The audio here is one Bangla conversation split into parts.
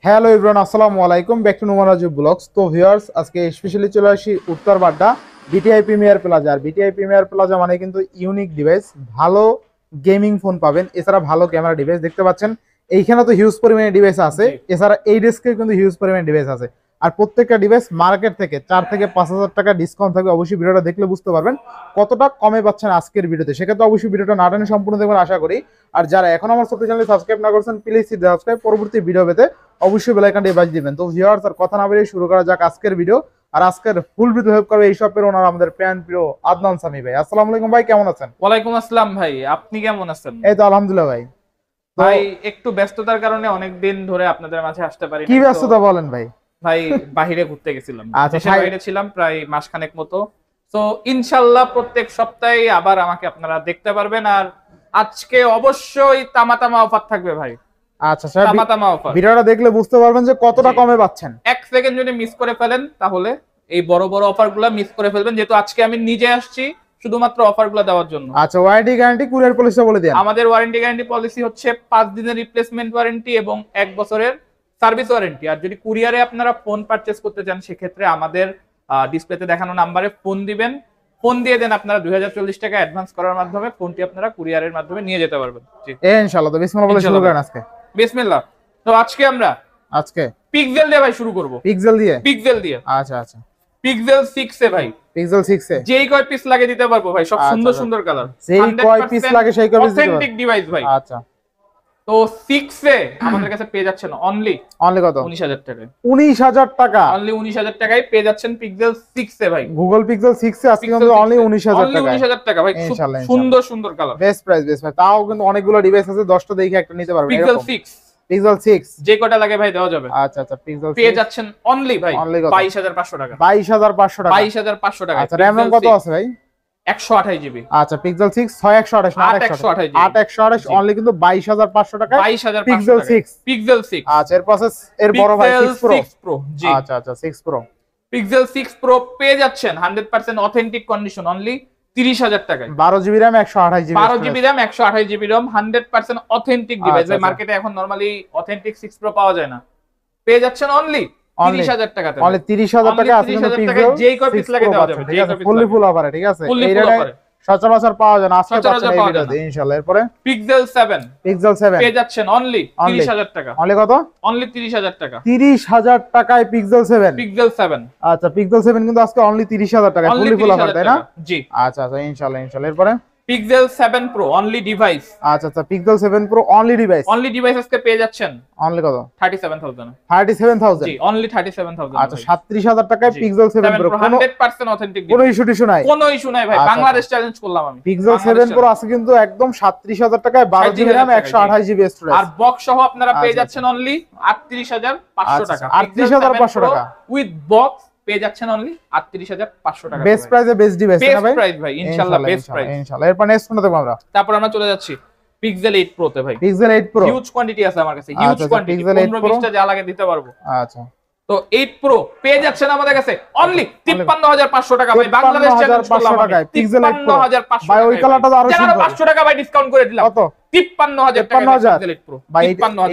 হ্যালো এভরিওয়ান, আসসালামু আলাইকুম, back to Noman Raju vlogs. তো ভিউয়ার্স, আজকে স্পেশালি চলে আসি Uttar Badda BTI premier plaza. আর বিটিআই প্রিমিয়ার প্লাজা মানে কিন্তু ইউনিক ডিভাইস, ভালো গেমিং ফোন পাবেন, এছাড়া ভালো ক্যামেরা ডিভাইস দেখতে পাচ্ছেন। এইখানে তো হিউজ পরিমাণে ডিভাইস আছে, এছাড়া এই ডেস্কে কিন্তু হিউজ পরিমাণে ডিভাইস আছে। আর প্রত্যেকটা ডিভাইস মার্কেট থেকে 4 থেকে 5,000 টাকা ডিসকাউন্ট থাকবে। অবশ্যই ভিডিওটা দেখলে বুঝতে পারবেন কতটা কমে পাচ্ছেন আজকের ভিডিওতে। সেক্ষেত্রে অবশ্যই ভিডিওটা না টেনে সম্পূর্ণ দেখবেন আশা করি। আর যারা এখন আমার ছোট্ট চ্যানেল সাবস্ক্রাইব না করছেন, প্লিজ সাবস্ক্রাইব, পরবর্তী ভিডিও পেতে অবশ্যই বেল আইকনটি বাজিয়ে দিবেন। তো ভিউয়ার্স, আর কথা না বেরিয়ে শুরু করা যাক আজকের ভিডিও। আর আজকের ফুল ভিডিও হেল্প করবে এই শপের ওনার আমাদের প্রিয় আদনান সামি ভাই। আসসালামু আলাইকুম ভাই, কেমন আছেন? ওয়ালাইকুম আসসালাম ভাই, আপনি কেমন আছেন? এই তো আলহামদুলিল্লাহ ভাই। ভাই একটু ব্যস্ততার কারণে অনেক দিন ধরে আপনাদের মাঝে আসতে পারি। কি ব্যস্ততা বলেন ভাই? ভাই বাহিরে ঘুরতে গেছিলাম, আচ্ছা, দেশের বাইরে ছিলাম প্রায় মাসখানেক মতো। তো ইনশাআল্লাহ প্রত্যেক সপ্তাহে আবার আমাকে আপনারা দেখতে পারবেন। আর আজকে অবশ্যই তামাতামা অফার থাকবে ভাই। আচ্ছা স্যার, তামাতামা অফার ভিডিওটা দেখলে বুঝতে পারবেন যে কতটা কমে পাচ্ছেন। এক সেকেন্ড যদি মিস করে ফেলেন তাহলে এই বড় বড় অফারগুলো মিস করে ফেলবেন, যেহেতু আজকে আমি নিজে আসছি শুধুমাত্র অফারগুলো দেওয়ার জন্য। আচ্ছা, ওয়ারেন্টি গ্যারান্টি কুরিয়ার পলিসি বলে দেন। আমাদের ওয়ারেন্টি গ্যারান্টি পলিসি হচ্ছে 5 দিনের রিপ্লেসমেন্ট ওয়ারেন্টি এবং 1 বছরের সার্ভিস ওয়ারেন্টি। আর যদি কুরিয়ারে আপনারা ফোন পারচেজ করতে চান, সেক্ষেত্রে আমাদের ডিসপ্লেতে দেখানো নাম্বারে ফোন দিবেন। ফোন দিয়ে দেন আপনারা 2040 টাকা অ্যাডভান্স করার মাধ্যমে ফোনটি আপনারা কুরিয়ারের মাধ্যমে নিয়ে যেতে পারবেন। জি ইনশাআল্লাহ। তো বিসমিল্লাহ বলে শুরু করেন আজকে। বিসমিল্লাহ। তো আজকে আমরা পিক্সেল দিয়ে ভাই শুরু করব। পিক্সেল দিয়ে? আচ্ছা আচ্ছা, পিক্সেল 6 এ ভাই, পিক্সেল 6 এ যেই কয় পিস লাগে দিতে পারবো ভাই, সব সুন্দর সুন্দর কালার, যেই কয় পিস লাগে সেই কয় পিস দিতে পারবো। অথেন্টিক ডিভাইস ভাই। আচ্ছা, তো 6 এ আমাদের কাছে পেয়ে যাচ্ছেন অনলি কত? 19,000 টাকায়। 19,000 টাকা অনলি 19,000 টাকায় পেয়ে যাচ্ছেন পিক্সেল 6 এ ভাই। গুগল পিক্সেল 6 এ আজকে কিন্তু অনলি 19,000 টাকা। 19,000 টাকা ভাই, সুন্দর সুন্দর কালার, বেস্ট প্রাইস ভাই। তাও কিন্তু অনেকগুলো ডিভাইস আছে, 10টা দেখে একটা নিতে পারবেন। পিক্সেল 6 যে কটা লাগে ভাই দেওয়া যাবে। আচ্ছা আচ্ছা, পিক্সেল পেয়ে যাচ্ছেন অনলি ভাই 22,500 টাকা। 22,500 টাকা। 22,500 টাকা। আচ্ছা, র‍্যাম কত আছে ভাই? 128 জিবি। আচ্ছা, পিক্সেল 6 6128 না 8128 অনলি কিন্তু 22,500 টাকা। 22,500 পিক্সেল 6। পিক্সেল 6। আচ্ছা, এর প্রসেস এর বড় ভাই 6 প্রো। জি আচ্ছা আচ্ছা, 6 প্রো। পিক্সেল 6 প্রো পেয়ে যাচ্ছেন 100% অথেন্টিক কন্ডিশন অনলি 30,000 টাকায়। 12 GB RAM 128 GB 12 GB RAM 128 GB ROM, 100% authentic device. মার্কেটে এখন নরমালি অথেন্টিক 6 প্রো পাওয়া যায় না। পেয়ে যাচ্ছেন অনলি 30,000 টাকাতে। অনলি 30,000 টাকা আছে কিন্তু পিক্সেল যেই কয় পিস লাগে দেওয়া যাবে। ঠিক আছে, ফুল অফারে। ঠিক আছে, এই রেটে সচরাচর পাওয়া যায় না, আজকে পাচ্ছেন এই ভিডিওতে ইনশাআল্লাহ। এরপরে পিক্সেল 7 পেয়ে যাচ্ছেন অনলি 30,000 টাকা। অনলি কত? অনলি 30,000 টাকা। 30,000 টাকায় পিক্সেল 7। পিক্সেল 7। আচ্ছা, পিক্সেল 7 কিন্তু আজকে অনলি 30,000 টাকা, ফুল অফার, তাই না? জি আচ্ছা আচ্ছা, ইনশাআল্লাহ। এরপরে পিক্সেল 7 প্রো অনলি ডিভাইস। আচ্ছা আচ্ছা, pixel 7 pro only device. Only device আজকে পেয়ে যাচ্ছেন অনলি কত? 37,000। 37,000? জি, অনলি 37,000। আচ্ছা, 37,000 টাকায় পিক্সেল 7 প্রো, 100% অথেন্টিক। কোনো ইস্যু নাই? কোনো ইস্যু নাই ভাই, বাংলাদেশ চ্যালেঞ্জ করলাম আমি। পিক্সেল 7 প্রো আছে কিন্তু একদম 37,000 টাকায়, 12 জিবি র‍্যাম 128 জিবি স্টোরেজ। আর বক্স সহ আপনারা পেয়ে যাচ্ছেন অনলি 38,500 টাকা। 38,500 টাকা উইথ বক্স পেয়ে যাচ্ছেন অনলি 38,500 টাকা। বেস্ট প্রাইসে বেস্ট ডিভাইস না ভাই? বেস্ট প্রাইস ভাই, ইনশাআল্লাহ বেস্ট প্রাইস। ইনশাআল্লাহ। এরপর নেক্সট কোনটা দেখব আমরা? তারপর আমরা চলে যাচ্ছি পিক্সেল 8 প্রো তে ভাই। পিক্সেল 8 প্রো হিউজ কোয়ান্টিটি আছে আমার কাছে, হিউজ কোয়ান্টিটি, 15-20টা যা লাগে দিতে পারবো। আচ্ছা, তো 8 প্রো পেয়ে যাচ্ছেন আমাদের কাছে অনলি 53,500 টাকা ভাই। বাংলাদেশ চ্যালেঞ্জ করলাম টাকায় পিক্সেল 8 প্রো 53,500 ভাই। ওই কালারটা তো আরো সুন্দর, 500 টাকা ভাই ডিসকাউন্ট করে দিলাম। কত? 53,000 টাকা পিক্সেল 8 প্রো। ভাই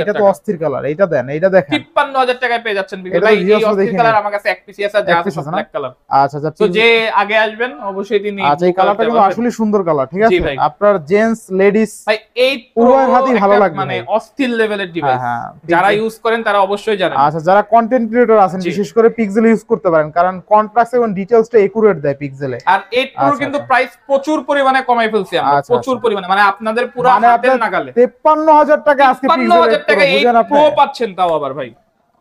এটা তো অস্থির কালার, এটা দেন, এটা দেখেন। 53,000 টাকায় পেয়ে যাচ্ছেন ভাই। এই অস্থির কালার আমার কাছে এক পিস আছে, যা আছে ব্ল্যাক কালার। আচ্ছা আচ্ছা, তো যে আগে আসবেন অবশ্যই তিনি। আচ্ছা, এই কালারটা কিন্তু আসলে সুন্দর কালার। ঠিক আছে, আপনার জেন্টস লেডিস ভাই 8 প্রো উভয়ের হাতেই ভালো লাগবে, মানে অস্থির লেভেলের ডিভাইস। হ্যাঁ, যারা ইউজ করেন তারা অবশ্যই জানেন। আচ্ছা, যারা কন্টেন্ট ক্রিয়েটর আছেন বিশেষ করে পিক্সেল ইউজ করতে পারেন, কারণ কন্ট্রাস্ট এবং ডিটেইলসটা একুরেট দেয় পিক্সেলে। আর 8 প্রো কিন্তু প্রাইস প্রচুর পরিমাণে কমাই ফেলছি আমরা, প্রচুর পরিমাণে, মানে আপনাদের পুরো হাতের নাগালে। 53,000 টাকা আজকে পিক্সেল 53,000 টাকা 8 প্রো পাচ্ছেন, তাও আবার ভাই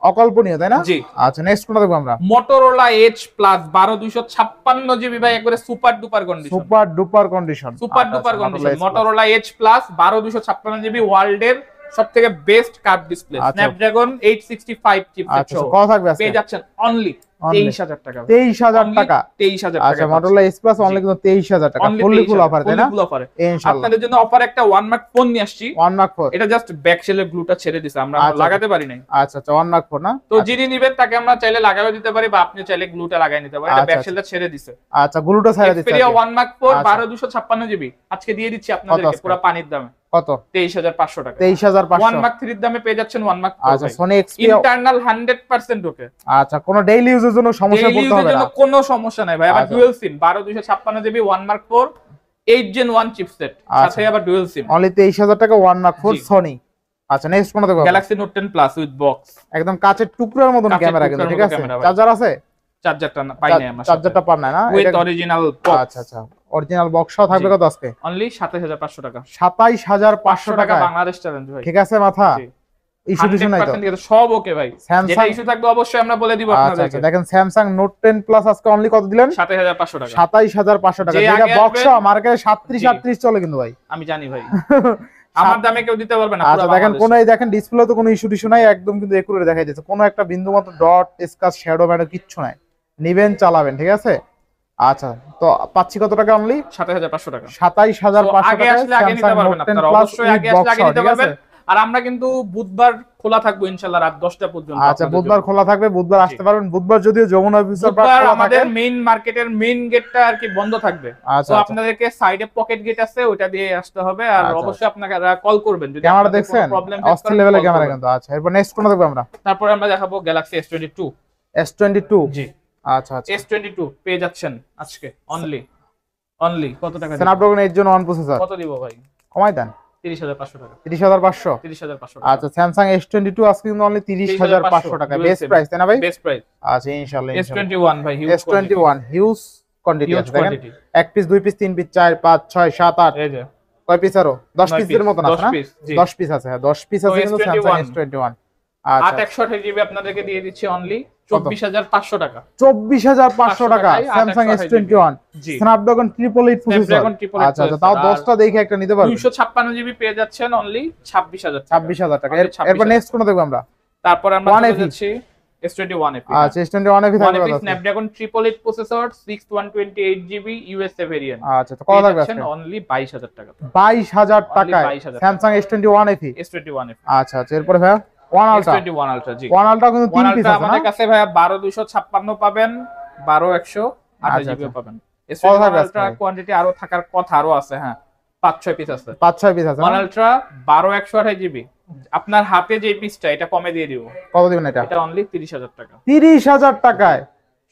অকল্পনীয়, তাই না? জি। আচ্ছা, নেক্সট কোনটা দেখব আমরা? Motorola Edge Plus 12/256 জিবি ভাই, একবারে super duper condition. Super duper condition. Motorola Edge Plus 12/256 GB, ওয়ার্ল্ডের সবথেকে best curve display, Snapdragon 865 chipset সহ। কত থাকবে আজকে? পেয়ে যাচ্ছেন অনলি 23,000 টাকা। 23,000 টাকা। 23,000 আচ্ছা, Motorola Edge Plus অনলি কিন্তু 23,000 টাকা, ফুল অফার, তাই না? ফুল অফারে ইনশাআল্লাহ। আপনাদের জন্য অফার একটা 1 মার্ক ফোন নিয়ে আসছি। 1 মার্ক 4 এটা জাস্ট ব্যাক শেলের গ্লুটা ছেড়ে দিছে, আমরা লাগাতে পারি নাই। আচ্ছা আচ্ছা, 1 মার্ক 4 না? তো যিনি নিবেন তাকে আমরা চাইলে লাগাও দিতে পারি, বা আপনি চাইলে গ্লুটা লাগাই নিতে পারেন। এটা ব্যাক শেলটা ছেড়ে দিছে। আচ্ছা, গ্লুটা ছেড়ে দিছে। Xperia 1 মার্ক 4 12/256 জিবি আজকে দিয়ে দিচ্ছি আপনাদেরকে পুরো পানির দামে। কত? 23,500 টাকা। 23,500। 1 মার্ক 3 এর দামে পেয়ে যাচ্ছেন 1 মার্ক। আচ্ছা সনি এক্সপিরিয়া ইন্টারনাল 100% ওকে। আচ্ছা কোনো ডেইলি ইউজের জন্য সমস্যা পড়তে হবে না, কোনো সমস্যা নাই ভাই। আবার dual SIM 12256 GB 1 mark 4 8 gen 1 chipset, সাথে আবার ডুয়াল সিম। অনলি 23,000 টাকা 1 মার্ক 4 সনি। আচ্ছা নেক্সট কোনটা দেখো? Galaxy note 10 plus with box, একদম কাচের টুকরার মতন ক্যামেরা কিন্তু, ঠিক আছে? চার্জার আছে? চার্জারটা পাই নাই আমরা, চার্জারটা পান না উইথ অরিজিনাল বক্স। আচ্ছা আচ্ছা অরিজিনাল বক্সও থাকবে কত আজকে? অনলি 27500 টাকা। 27500 টাকা বাংলাদেশ চ্যালেঞ্জ ভাই, ঠিক আছে মাথা? ইস্যু টিস্যু নাই তো? সব ওকে ভাই। যেটা ইস্যু থাকবে অবশ্যই আমরা বলে দিব আপনাদেরকে। দেখেন স্যামসাং নোট 10 প্লাস আজকে অনলি কত দিলেন? 27500 টাকা। 27500 টাকা। যেটা বক্স মার্কেটে 37 চলে কিন্তু ভাই। আমি জানি ভাই, আমার দামে কেউ দিতে পারবে না। আচ্ছা দেখেন কোন এই দেখেন ডিসপ্লে তো কোনো ইস্যু টিস্যু নাই, একদম কিন্তু একুরেট দেখা যাচ্ছে, কোনো একটা বিন্দু মতো ডট স্কাচ শ্যাডো ম্যাডো কিচ্ছু নাই, নিবেন চালাবেন, ঠিক আছে? আচ্ছা তো পাচ্ছি কত টাকা অনলি? 27500 টাকা। 27500 আগে আসলে আগে নিতে পারবেন আপনারা, অবশ্যই আগে আসলে আগে নিতে পারবেন। আর আমরা কিন্তু বুধবার খোলা থাকবো ইনশাআল্লাহ রাত 10টা পর্যন্ত। আচ্ছা বুধবার খোলা থাকবে, বুধবার আসতে পারবেন। বুধবার যদিও যমুনা ফিউচার পার্ক খোলা থাকে, আমাদের মেইন মার্কেটের মেইন গেটটা আর কি বন্ধ থাকবে। তো আপনাদেরকে সাইডে পকেট গেট আছে, ওটা দিয়ে আসতে হবে। আর অবশ্যই আপনারা কল করবেন যদি ক্যামেরা দেখছেন, অস্থির লেভেলের ক্যামেরা কিন্তু। আচ্ছা এরপর নেক্সট কোনটা দেখব আমরা? তারপরে আমরা দেখাবো গ্যালাক্সি S22। S22 জি আচ্ছা আচ্ছা S22 পেয়ে যাচ্ছেন আজকে অনলি কত টাকা? Snapdragon 8 Gen 1 processor. কত দিব ভাই? কমাই দেন। 30500 টাকা। 30500। 30500। আচ্ছা স্যামসাং S22 আজকে কিন্তু অনলি 30500 টাকা, বেস্ট প্রাইস তাই না ভাই? Best price. আচ্ছা ইনশাআল্লাহ। S21 ভাই, S21 হিউজ কোয়ান্টিটি আছে দেখেন, এক পিস, দুই পিস, তিন পিস, 4 5 6 7 8 এই যে কয় পিস? আরো 10 পিসের মত আছে না? 10 পিস আছে, হ্যাঁ 10 পিস আছে কিন্তু স্যামসাং S21। আচ্ছা 861 জিবি আপনাদেরকে দিয়ে দিচ্ছি অনলি 24500 টাকা। 24500 টাকা স্যামসাং S21 স্ন্যাপড্রাগন 888 প্রসেসর। আচ্ছা আচ্ছা তাও 10টা দেখে একটা নিতে পারবেন। 256 জিবি পেয়ে যাচ্ছেন অনলি 26000 টাকা। এরপর নেক্সট কোন দেখব আমরা? তারপর আমরা চলে যাচ্ছি S21 FE। আচ্ছা S21 FE থাকবে কত? Snapdragon 888 processor 6128 GB USA variant. আচ্ছা তো কত থাকবে আজকে? অনলি 22000 টাকা। 22000 টাকায় স্যামসাং S21 FE। আচ্ছা আচ্ছা এরপর ভাই One Ultra জি One Ultra কিন্তু 3 পিস আছে না আমাদের কাছে ভাই? 12256 পাবেন, 12128 জিবি পাবেন। One Ultra কোয়ান্টিটি আরো থাকার কথা আরো আছে, হ্যাঁ 5-6 পিস আছে। 5-6 পিস আছে। One Ultra 12128 জিবি আপনার হাতে যে পিসটা এটা কমে দিয়ে দিব। কত দিবেন এটা? এটা অনলি 30000 টাকা। 30000 টাকায়